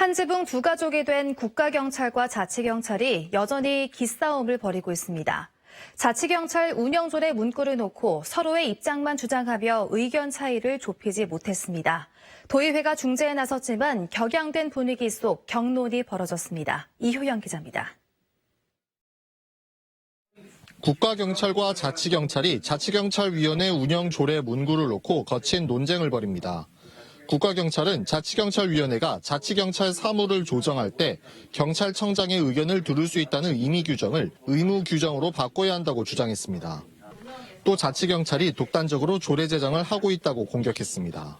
한 지붕 두 가족이 된 국가경찰과 자치경찰이 여전히 기싸움을 벌이고 있습니다. 자치경찰 운영조례 문구를 놓고 서로의 입장만 주장하며 의견 차이를 좁히지 못했습니다. 도의회가 중재에 나섰지만 격양된 분위기 속 격론이 벌어졌습니다. 이효영 기자입니다. 국가경찰과 자치경찰이 자치경찰위원회 운영조례 문구를 놓고 거친 논쟁을 벌입니다. 국가경찰은 자치경찰위원회가 자치경찰 사무를 조정할 때 경찰청장의 의견을 들을 수 있다는 임의 규정을 의무 규정으로 바꿔야 한다고 주장했습니다. 또 자치경찰이 독단적으로 조례 제정을 하고 있다고 공격했습니다.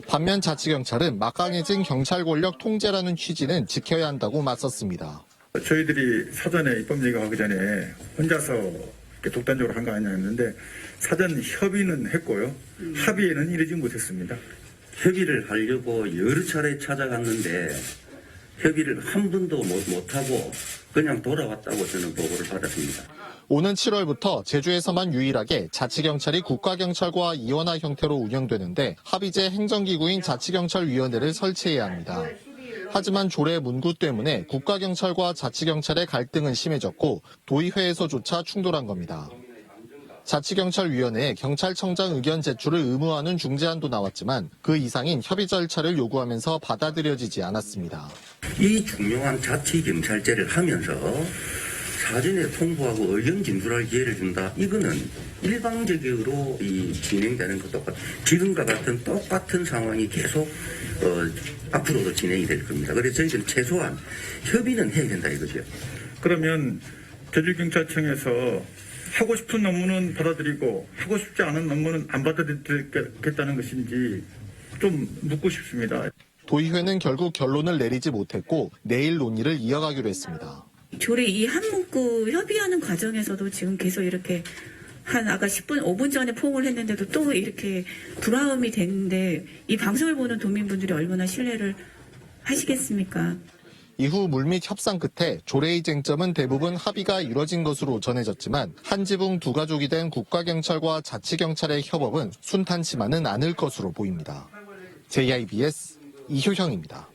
반면 자치경찰은 막강해진 경찰 권력 통제라는 취지는 지켜야 한다고 맞섰습니다. 저희들이 사전에 입법 얘기가 하기 전에 혼자서 독단적으로 한 거 아니냐 했는데 사전 협의는 했고요. 합의에는 이르지 못했습니다. 협의를 하려고 여러 차례 찾아갔는데 협의를 한 번도 못하고 그냥 돌아왔다고 저는 보고를 받았습니다. 오는 7월부터 제주에서만 유일하게 자치경찰이 국가경찰과 이원화 형태로 운영되는데 합의제 행정기구인 자치경찰위원회를 설치해야 합니다. 하지만 조례 문구 때문에 국가경찰과 자치경찰의 갈등은 심해졌고 도의회에서조차 충돌한 겁니다. 자치경찰위원회에 경찰청장 의견 제출을 의무화하는 중재안도 나왔지만 그 이상인 협의 절차를 요구하면서 받아들여지지 않았습니다. 이 중요한 자치경찰제를 하면서 사전에 통보하고 의견 진술할 기회를 준다. 이거는 일방적으로 진행되는 것도 지금과 같은 똑같은 상황이 계속 앞으로도 진행이 될 겁니다. 그래서 저희들은 최소한 협의는 해야 된다 이거죠. 그러면 제주경찰청에서 하고 싶은 업무는 받아들이고 하고 싶지 않은 업무는 안 받아들이겠다는 것인지 좀 묻고 싶습니다. 도의회는 결국 결론을 내리지 못했고 내일 논의를 이어가기로 했습니다. 조례 이 한 문구 협의하는 과정에서도 지금 계속 이렇게 아까 10분, 5분 전에 포옹을 했는데도 또 이렇게 불화음이 됐는데 이 방송을 보는 도민분들이 얼마나 신뢰를 하시겠습니까? 이후 물밑 협상 끝에 조례의 쟁점은 대부분 합의가 이뤄진 것으로 전해졌지만 한 지붕 두 가족이 된 국가경찰과 자치경찰의 협업은 순탄치만은 않을 것으로 보입니다. JIBS 이효형입니다.